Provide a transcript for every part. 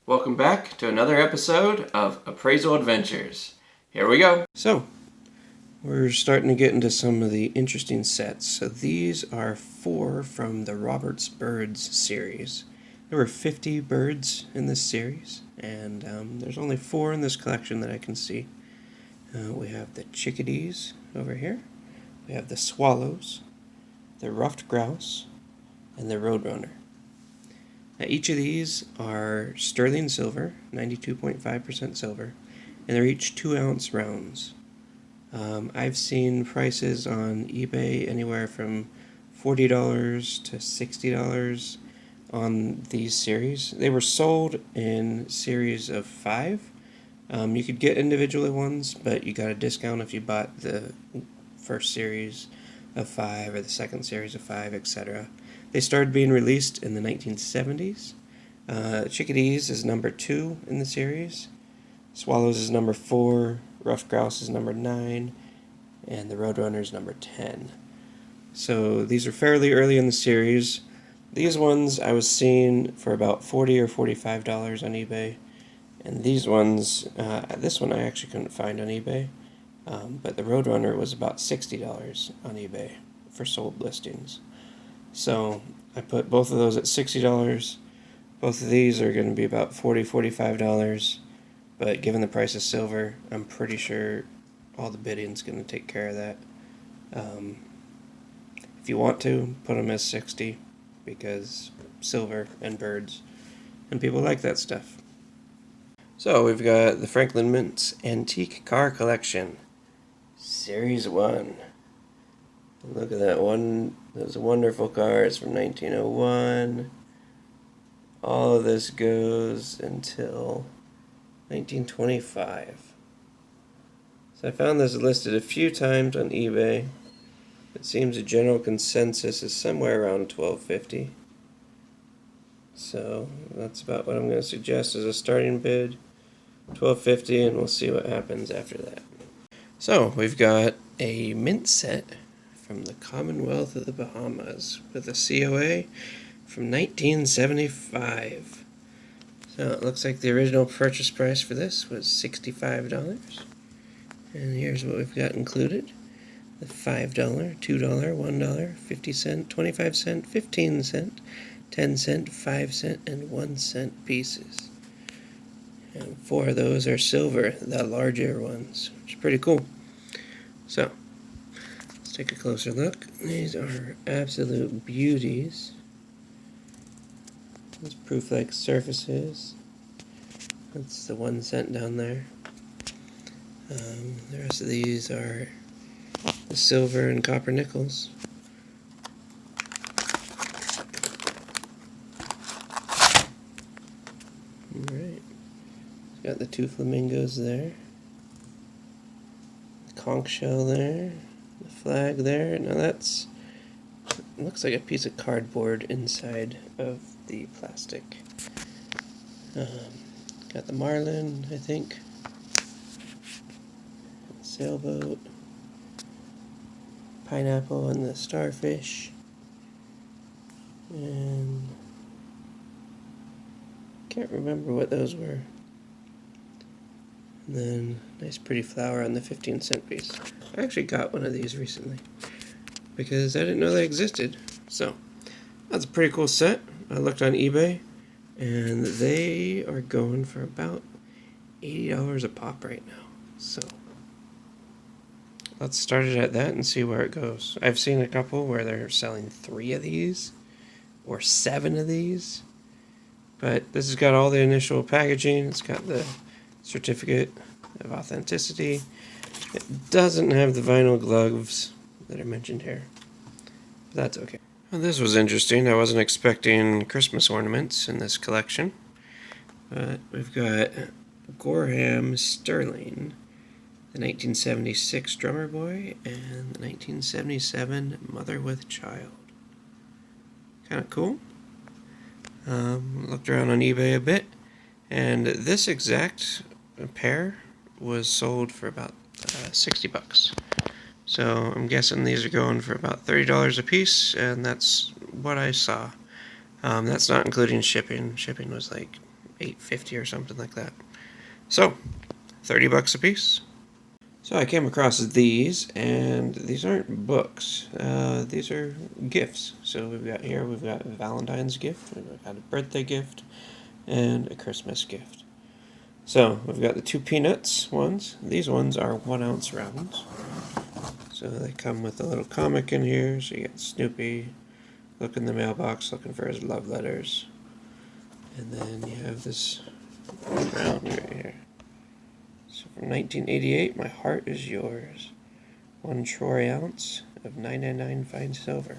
Welcome back to another episode of Appraisal Adventures. Here we go. So, we're starting to get into some of the interesting sets. So these are 4 from the Robert's Birds series. There were 50 birds in this series, and there's only 4 in this collection that I can see. We have the chickadees over here. We have the swallows, the ruffed grouse, and the roadrunner. Now, each of these are sterling silver, 92.5% silver, and they're each 2-ounce rounds. I've seen prices on eBay anywhere from $40 to $60 on these series. They were sold in series of 5. You could get individual ones, but you got a discount if you bought the first series of 5 or the second series of 5, etc. They started being released in the 1970s. Chickadees is number 2 in the series. Swallows is number 4. Ruffed grouse is number 9. And the roadrunner is number 10. So these are fairly early in the series. These ones I was seeing for about $40 or $45 on eBay. And these ones, this one I actually couldn't find on eBay. But the roadrunner was about $60 on eBay for sold listings. So I put both of those at $60. Both of these are going to be about $40, $45. But given the price of silver, I'm pretty sure all the bidding's going to take care of that. If you want to, put them as 60 because silver and birds, and people like that stuff. So we've got the Franklin Mint's Antique Car Collection, Series 1. Look at that one. Those wonderful cars from 1901. All of this goes until 1925. So I found this listed a few times on eBay. It seems a general consensus is somewhere around $12.50. So that's about what I'm going to suggest as a starting bid. $12.50, and we'll see what happens after that. So we've got a mint set from the Commonwealth of the Bahamas with a COA from 1975. So it looks like the original purchase price for this was $65. And here's what we've got included. The $5, $2, $1, 50 cent, 25 cent, 15 cent, 10 cent, 5 cent, and 1 cent pieces. And 4 of those are silver, the larger ones, which is pretty cool. So, let's take a closer look. These are absolute beauties. Those proof-like surfaces. That's the 1 cent down there. The rest of these are the silver and copper nickels. Alright. Got the 2 flamingos there. The conch shell there. The flag there. Now that's... looks like a piece of cardboard inside of the plastic. Got the marlin, I think. Sailboat. Pineapple and the starfish. And... can't remember what those were. And then, nice pretty flower on the 15 cent piece. I actually got one of these recently because I didn't know they existed. So, that's a pretty cool set. I looked on eBay, and they are going for about $80 a pop right now. So, let's start it at that and see where it goes. I've seen a couple where they're selling 3 of these, or 7 of these. But this has got all the initial packaging. It's got the certificate of authenticity. It doesn't have the vinyl gloves that are mentioned here. But that's okay. Well, this was interesting. I wasn't expecting Christmas ornaments in this collection. But we've got Gorham Sterling, the 1976 Drummer Boy, and the 1977 Mother with Child. Kind of cool. Looked around on eBay a bit, and this exact pair was sold for about $60. So I'm guessing these are going for about $30 a piece, and that's what I saw. That's not including shipping. Shipping was like $8.50 or something like that. So, $30 a piece. So I came across these, and these aren't books. These are gifts. So we've got a Valentine's gift, we've got a birthday gift, and a Christmas gift. So we've got the 2 peanuts ones. These ones are 1 ounce rounds. So they come with a little comic in here. So you got Snoopy looking in the mailbox, looking for his love letters. And then you have this round right here. So from 1988, My Heart Is Yours. 1 troy ounce of 999 fine silver.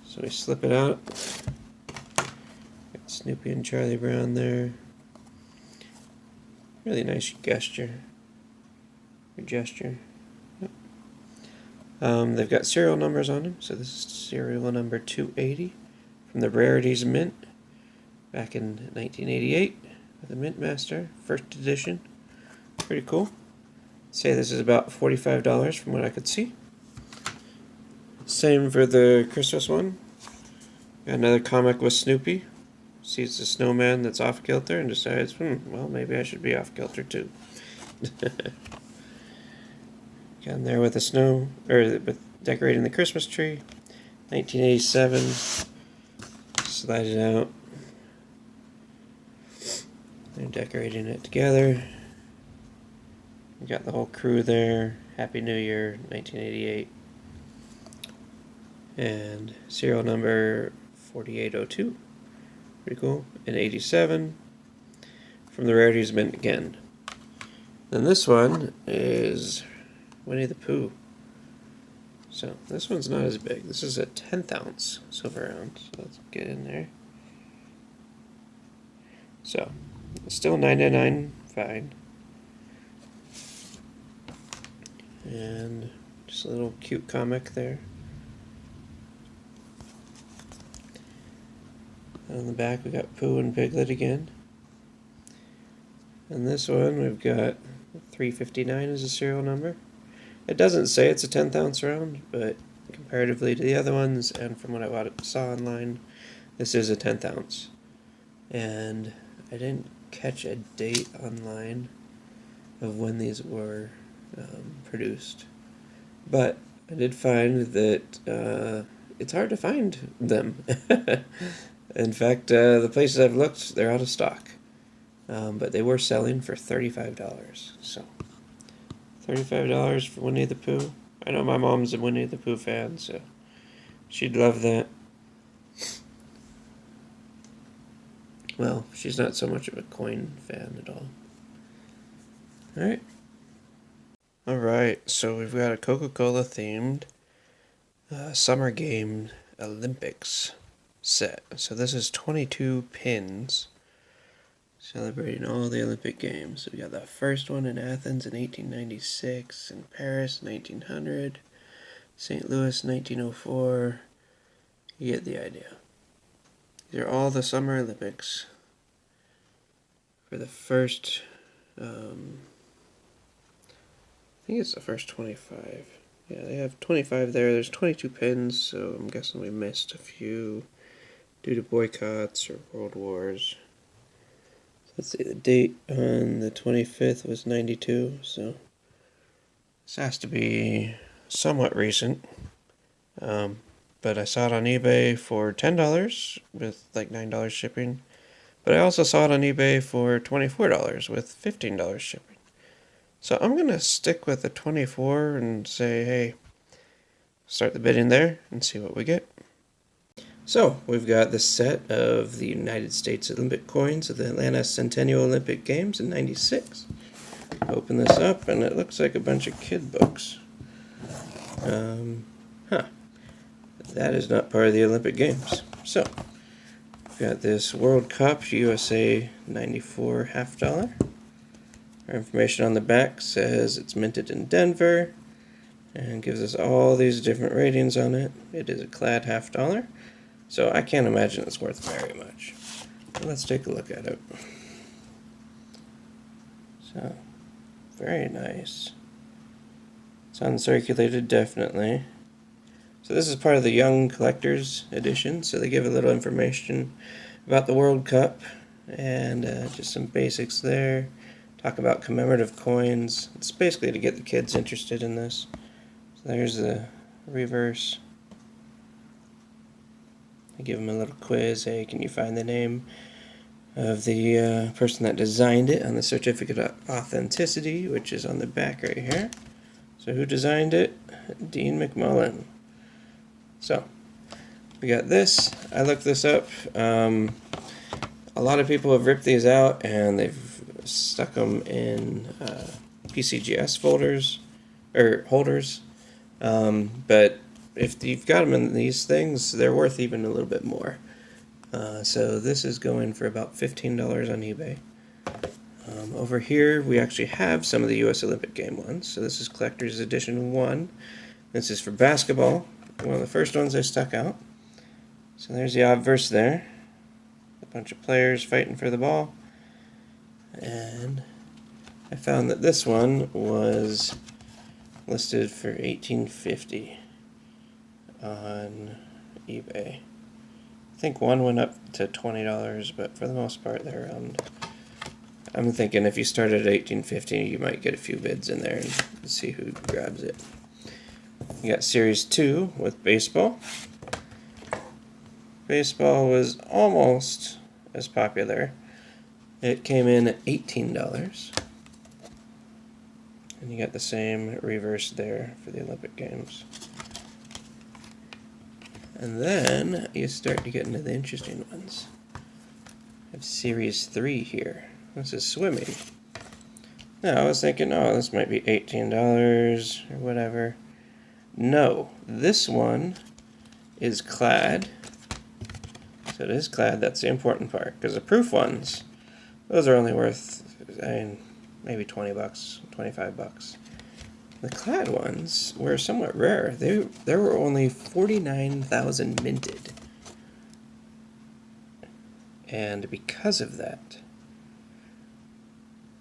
So we slip it out. Got Snoopy and Charlie Brown there. Really nice gesture. Yep. They've got serial numbers on them. So this is serial number 280 from the Rarities Mint back in 1988 with the Mint Master, first edition. Pretty cool. Say this is about $45 from what I could see. Same for the Christmas one. Got another comic with Snoopy. Sees the snowman that's off kilter and decides, well, maybe I should be off kilter too. Got in there with with decorating the Christmas tree. 1987. Slide it out. They're decorating it together. We got the whole crew there. Happy New Year, 1988. And serial number 4802. Pretty cool. And 87 from the Rarities Mint again. Then this one is Winnie the Pooh. So this one's not as big. This is a 10th ounce silver round. So let's get in there. So it's still $9.99 fine. And just a little cute comic there. And on the back we got Pooh and Piglet again. And this one we've got 359 as a serial number. It doesn't say it's a 10th ounce round, but comparatively to the other ones and from what I saw online, this is a 10th ounce. And I didn't catch a date online of when these were produced. But I did find that it's hard to find them. In fact, the places I've looked, they're out of stock. But they were selling for $35. So, $35 for Winnie the Pooh. I know my mom's a Winnie the Pooh fan, so she'd love that. Well, she's not so much of a coin fan at all. Alright. Alright, so we've got a Coca-Cola themed Summer Game Olympics set. So this is 22 pins celebrating all the Olympic Games. We got the first one in Athens in 1896, in Paris 1900, St. Louis 1904. You get the idea. These are all the Summer Olympics. For the first, I think it's the first 25. Yeah, they have 25 there. There's 22 pins, so I'm guessing we missed a few due to boycotts or world wars. Let's see, the date on the 25th was 92, so this has to be somewhat recent. But I saw it on eBay for $10 with like $9 shipping. But I also saw it on eBay for $24 with $15 shipping. So I'm going to stick with the 24 and say, hey, start the bidding there and see what we get. So, we've got the set of the United States Olympic coins of the Atlanta Centennial Olympic Games in '96. Open this up, and it looks like a bunch of kid books. That is not part of the Olympic Games. So, we've got this World Cup USA 94 half dollar. Our information on the back says it's minted in Denver, and gives us all these different ratings on it. It is a clad half dollar. So I can't imagine it's worth very much. But let's take a look at it. So, very nice. It's uncirculated, definitely. So this is part of the Young Collector's Edition. So they give a little information about the World Cup. and just some basics there. Talk about commemorative coins. It's basically to get the kids interested in this. So there's the reverse. I give them a little quiz. Hey, can you find the name of the person that designed it on the certificate of authenticity, which is on the back right here. So who designed it? Dean McMullen. So we got this. I looked this up. A lot of people have ripped these out and they've stuck them in PCGS folders or holders. But if you've got them in these things, they're worth even a little bit more. So this is going for about $15 on eBay. Over here we actually have some of the US Olympic game ones. So this is Collector's Edition 1. This is for basketball. One of the first ones I stuck out. So there's the obverse there. A bunch of players fighting for the ball. And I found that this one was listed for $18.50 on eBay. I think one went up to $20, but for the most part they're around. I'm thinking if you started at $18.50, you might get a few bids in there and see who grabs it. You got Series 2 with baseball. Baseball was almost as popular. It came in at $18. And you got the same reverse there for the Olympic Games. And then you start to get into the interesting ones. I have Series 3 here. This is swimming. Now I was thinking, oh, this might be $18 or whatever. No, this one is clad. So it is clad, that's the important part. Because the proof ones, those are only worth, maybe $20, $25. The clad ones were somewhat rare. There were only 49,000 minted. And because of that,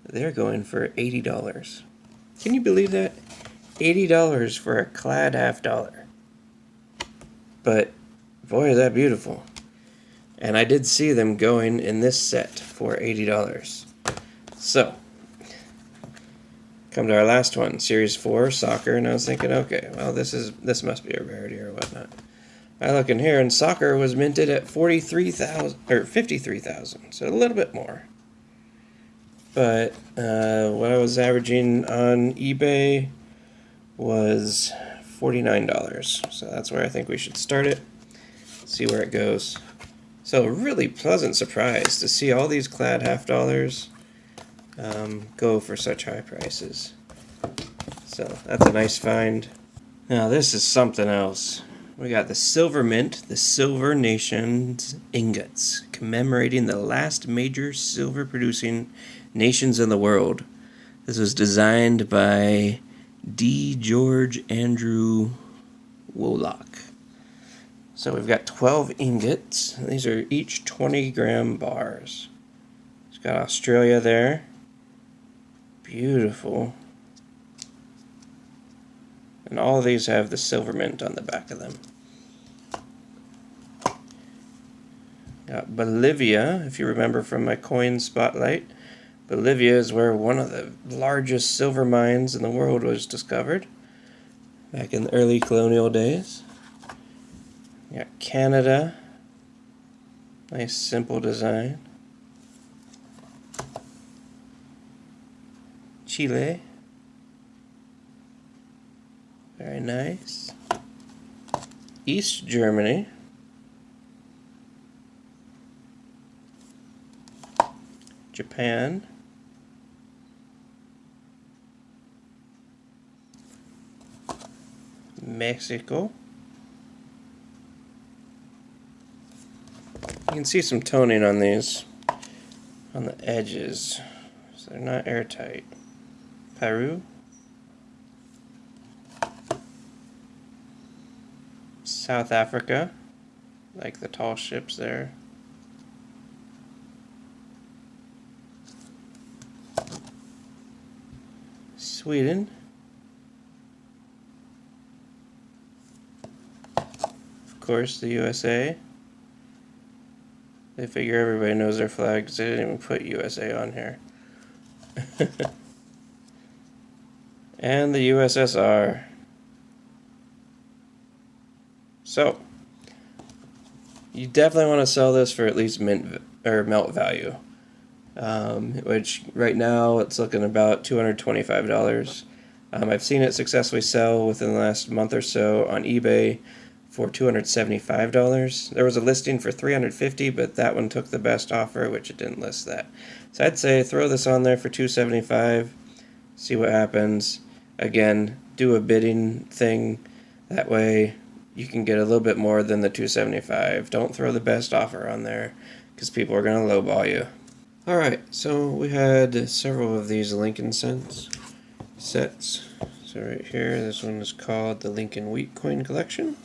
they're going for $80. Can you believe that? $80 for a clad half dollar. But boy, is that beautiful. And I did see them going in this set for $80. So come to our last one, Series 4, soccer, and I was thinking, okay, well, this must be a rarity or whatnot. I look in here, and soccer was minted at 43,000 or 53,000, so a little bit more. But what I was averaging on eBay was $49, so that's where I think we should start it. See where it goes. So a really pleasant surprise to see all these clad half dollars go for such high prices. So that's a nice find. Now this is something else. We got the Silver Mint, the Silver Nations ingots, commemorating the last major silver producing nations in the world. This was designed by D. George Andrew Wolock. So we've got 12 ingots. These are each 20-gram bars. It's got Australia there. Beautiful. And all of these have the silver mint on the back of them. Got Bolivia, if you remember from my coin spotlight. Bolivia is where one of the largest silver mines in the world was discovered back in the early colonial days. You got Canada. Nice simple design. Chile. Very nice. East Germany. Japan. Mexico. You can see some toning on these, on the edges, so they're not airtight. Peru. South Africa, like the tall ships there. Sweden. Of course, the USA. They figure everybody knows their flag because they didn't even put USA on here. And the USSR. So, you definitely want to sell this for at least mint or melt value. Which right now it's looking about $225. I've seen it successfully sell within the last month or so on eBay for $275. There was a listing for $350, but that one took the best offer, which it didn't list that. So I'd say throw this on there for $275, see what happens. Again, do a bidding thing. That way you can get a little bit more than the $275. Don't throw the best offer on there because people are going to lowball you. Alright, so we had several of these Lincoln sets. So right here, this one is called the Lincoln Wheat Coin Collection.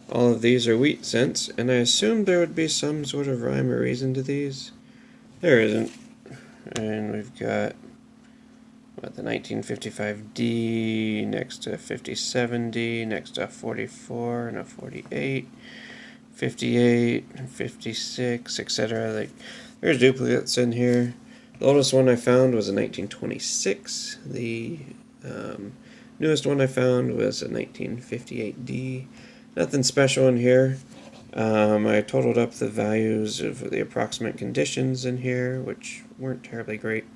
All of these are wheat cents, and I assumed there would be some sort of rhyme or reason to these. There isn't. And we've got the 1955D next to 57D, next to a 44 and a 48, 58, 56, etc. Like, there's duplicates in here. The oldest one I found was a 1926. The newest one I found was a 1958D. Nothing special in here. I totaled up the values of the approximate conditions in here, which weren't terribly great,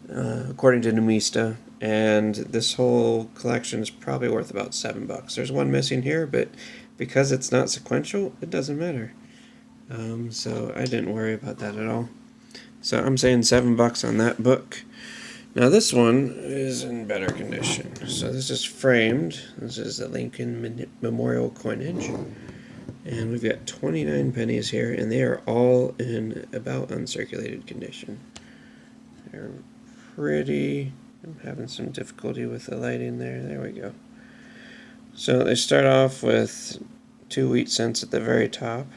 according to Numista. And this whole collection is probably worth about $7. There's one missing here, but because it's not sequential, it doesn't matter. So I didn't worry about that at all. So I'm saying $7 on that book. Now this one is in better condition. So this is framed. This is the Lincoln Memorial coinage. And we've got 29 pennies here, and they are all in about uncirculated condition. They're pretty... I'm having some difficulty with the lighting there. There we go. So they start off with 2 wheat cents at the very top.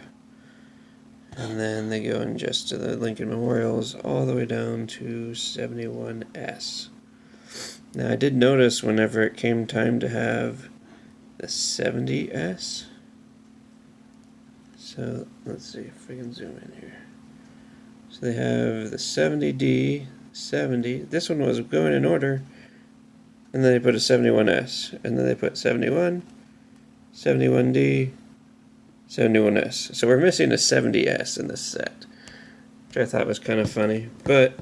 And then they go in just to the Lincoln Memorials all the way down to 71S. Now I did notice whenever it came time to have the 70S. So let's see if we can zoom in here. So they have the 70D, 70. This one was going in order. And then they put a 71S. And then they put 71, 71D, 71S. So we're missing a 70S in this set, which I thought was kind of funny. But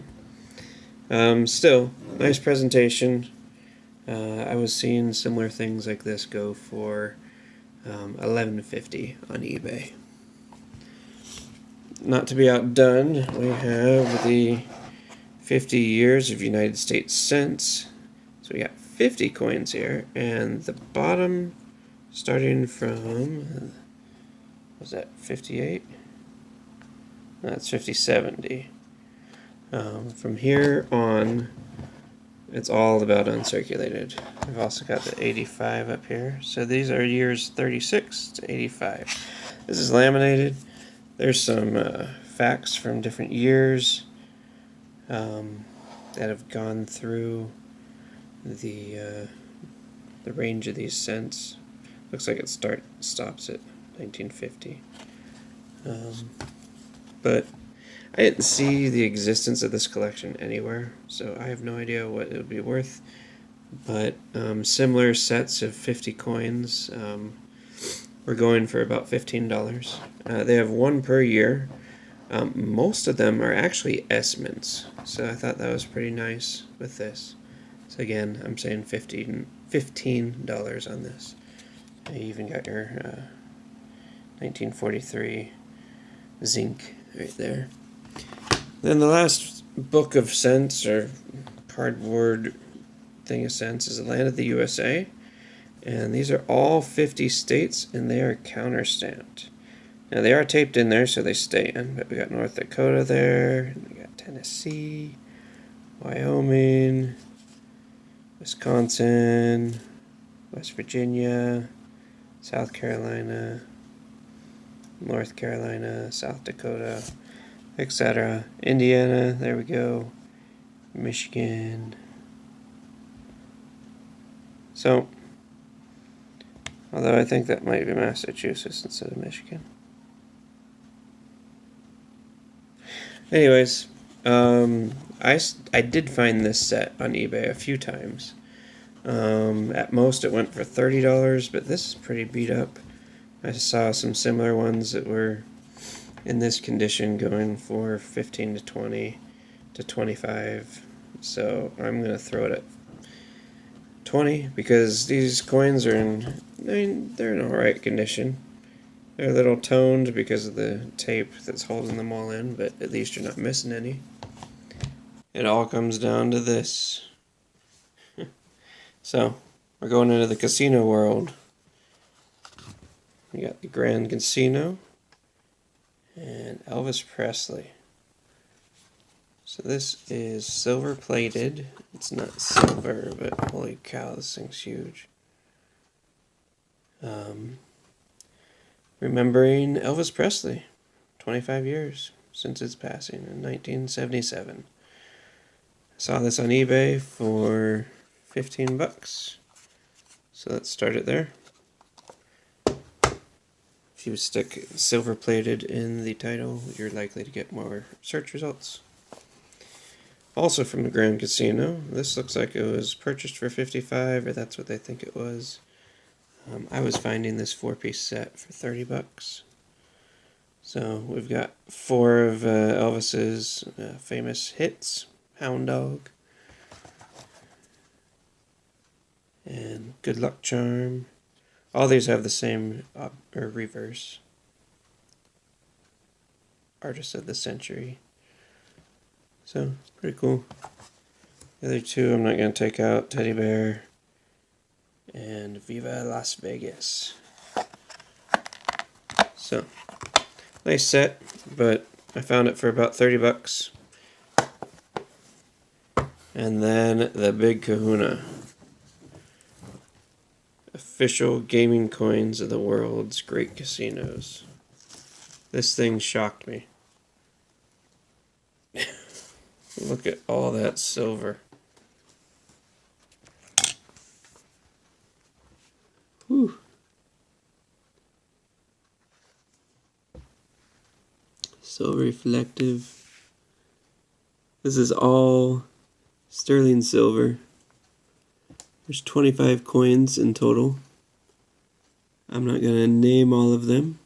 still, nice presentation. I was seeing similar things like this go for $11.50 on eBay. Not to be outdone, we have the 50 years of United States cents. So we got 50 coins here, and the bottom starting from... was that 58? That's 5070. From here on, it's all about uncirculated. We've also got the 85 up here. So these are years 36 to 85. This is laminated. There's some facts from different years that have gone through the range of these cents. Looks like it stops at 1950. But I didn't see the existence of this collection anywhere, so I have no idea what it would be worth. But similar sets of 50 coins were going for about $15. They have one per year. Most of them are actually S-mints, so I thought that was pretty nice with this. So again, I'm saying $15 on this. You even got your 1943 zinc right there. Then the last book of cents, or cardboard thing of cents, is the Land of the USA. And these are all 50 states, and they are counter-stamped. Now they are taped in there, so they stay in, but we got North Dakota there, and we got Tennessee, Wyoming, Wisconsin, West Virginia, South Carolina, North Carolina, South Dakota, etc. Indiana, there we go, Michigan. So, although I think that might be Massachusetts instead of Michigan. Anyways, I did find this set on eBay a few times. At most it went for $30, but this is pretty beat up. I saw some similar ones that were in this condition going for 15 to 20 to 25. So I'm going to throw it at 20 because these coins are they're in alright condition. They're a little toned because of the tape that's holding them all in, but at least you're not missing any. It all comes down to this. So, we're going into the casino world. We got the Grand Casino and Elvis Presley. So this is silver plated. It's not silver, but holy cow, this thing's huge. Remembering Elvis Presley, 25 years since his passing in 1977. I saw this on eBay for 15 bucks. So let's start it there. If you stick silver plated in the title, you're likely to get more search results. Also from the Grand Casino, this looks like it was purchased for 55, or that's what they think it was. I was finding this 4-piece set for 30 bucks. So we've got 4 of Elvis's famous hits, Hound Dog, and Good Luck Charm. All these have the same reverse. Artist of the Century. So, pretty cool. The other 2 I'm not going to take out, Teddy Bear and Viva Las Vegas. So, nice set, but I found it for about 30 bucks. And then the Big Kahuna. Official gaming coins of the world's great casinos. This thing shocked me. Look at all that silver. Whew. So reflective. This is all sterling silver. There's 25 coins in total. I'm not going to name all of them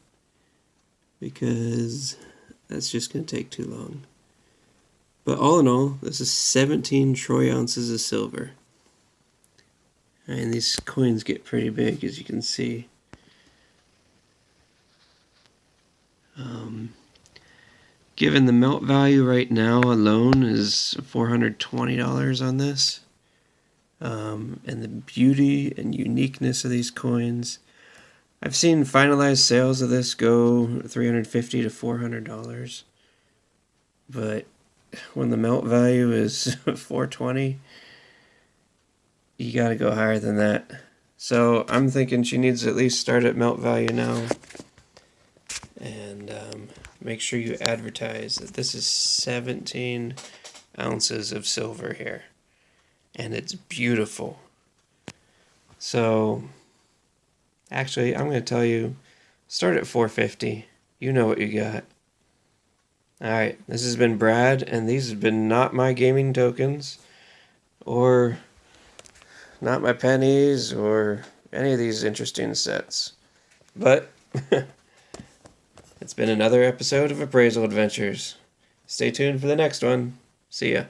because that's just going to take too long. But all in all, this is 17 troy ounces of silver. And these coins get pretty big, as you can see. Given the melt value right now alone is $420 on this. And the beauty and uniqueness of these coins. I've seen finalized sales of this go $350 to $400. But when the melt value is $420, you gotta go higher than that. So I'm thinking she needs to at least start at melt value now. And make sure you advertise that this is 17 ounces of silver here. And it's beautiful. So, actually, I'm going to tell you, start at $450. You know what you got. Alright, this has been Brad, and these have been not my gaming tokens, or not my pennies, or any of these interesting sets. But, it's been another episode of Appraisal Adventures. Stay tuned for the next one. See ya.